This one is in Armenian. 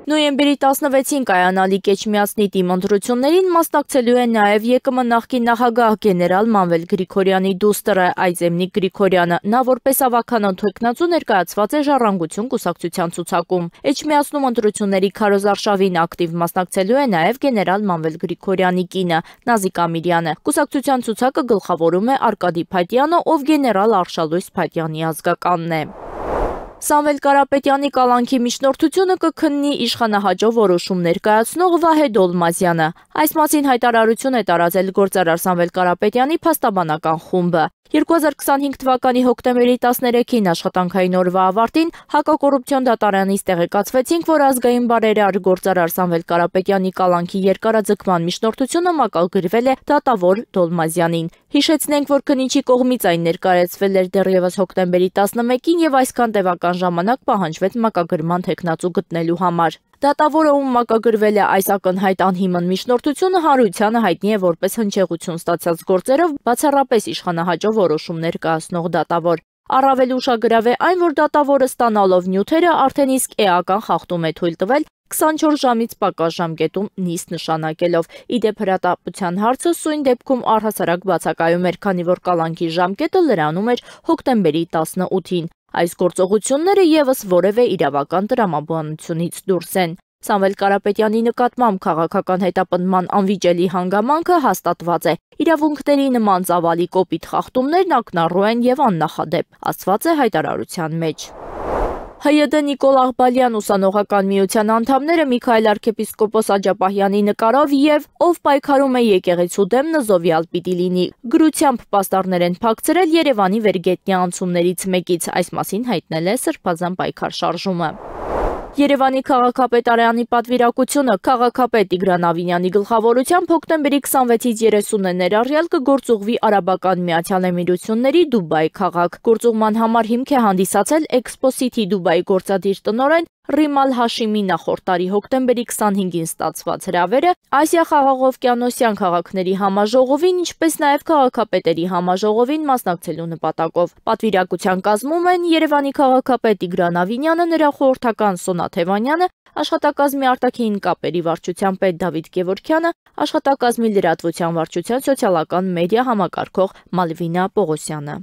Նոյեմբերի 16-ին կայանալիք Էջմիածնի թիմ ընտրություններին մասնակցելու է նաև ԵԿՄ նախկին նախագահ գեներալ Մանվել Գրիգորյանի դուստրը Այզեմնիկ Գրիգորյանը, նա որպես ավագանոթ թեկնածու ներկայացված է Ժառանգություն կուսակցության ցուցակում։ Էջմիածնում ընտրությունների քարոզարշավին ակտիվ մասնակցելու է նաև գեներալ Մանվել Գրիգորյանի կինը Նազիկ Ամիրյանը։ Կուսակցության ցուցակը գլխավորում է Արկադի Փայտյանը, ով գեներալ Արշալույս Փայտյանի ազգականն է։ Սամվել Կարապետյանի կալանքի միջնորդությունը կքննի իշխանահաջող որոշում ներկայացնող Վահե Դոլմազյանը։ Այս մասին հայտարարություն է տարածել գործարար Սամվել Կարապետյանի փաստաբանական խումբը։ 2025 թվականի հոկտեմբերի 13-ին աշխատանքային օրվա ավարտին հակակոռուպցիոն դատարանից տեղեկացվեցինք, որ ազգային բարերար գործարար Սամվել Կարապետյանի կալանքի երկարաձգման միջնորդությունը մակագրվել է դատավոր Դոլմազյանին։ Հիշեցնենք, որ քննիչի կողմից այն ներկայացվել էր դեռևս հոկտեմբերի 11-ին եւ այսքան տևական ժամանակ պահանջվեց մակագրման թեկնածու գտնելու համար։ Դատավորը, ում մակագրվել է այս ակնհայտ անհիմն միջնորդությունը, հանրությանը հայտնի է որպես հնչեղություն ստացած գործերով բացառապես իշխանահաջող որոշում ներկայացնող դատավոր։ Առավել ուշագրավ է այն, որ դատավորը ստանալով նյութերը արդեն իսկ էական խախտում է թույլ տվել 24 ժամից պակաս ժամկետում նիստ նշանակելով։ Իդեպ հրատապության հարցը սույն դեպքում առհասարակ բացակայում էր, քանի որ կալանքի ժամկետը լրանում էր հոկտեմբերի 18-ին։ Այս գործողությունները եւս որևէ իրավական տրամաբանությունից դուրս են։ Սամվել Կարապետյանի նկատմամբ քաղաքական հետապնդման անվիճելի հանգամանքը հաստատված է։ Իրավունքների նման ծավալի կոպիտ խախտումներն ակնառու են եւ աննախադեպ, ասված է հայտարարության մեջ։ ՀՅԴ Նիկոլ Աղբալյան ուսանողական միության անդամները Միքայել arczepiskopos Աջապահյանի նկարով եւ ով պայքարում է եկեղեցու դեմ նզովյալ պիտի լինի գրությամբ պաստառներ են փակցրել Երևանի վերգետնյա անցումներից մեկից, այս մասին հայտնել է Սրբազան պայքար շարժումը։ Երևանի քաղաքապետարանի պատվիրակությունը քաղաքապետ Տիգրան Ավինյանի գլխավորությամբ հոկտեմբերի 26-ից 30-ը ներառյալ կգործուղվի Արաբական Միացյալ Էմիրությունների Դուբայ քաղաք։ Գործուղման համար հիմք է հանդիսացել Expo City Dubai գործադիր տնօրեն Ռիմալ Հաշիմի նախորդ տարի հոկտեմբերի 25-ին ստացված հրավերը Ասիա խաղաղօվկիանոսյան քաղաքների համաժողովին, ինչպես նաև քաղաքապետերի համաժողովին մասնակցելու նպատակով։ Պատվիրակության կազմում են Երևանի քաղաքապետ Տիգրան Ավինյանը, նրա խորհրդական Սոնա Թևանյանը, աշխատակազմի արտաքին կապերի վարչության պետ Դավիթ Գևորգյանը, աշխատակազմի լրատվության վարչության սոցիալական մեդիա համակարգող Մալվինա Պողոսյանը։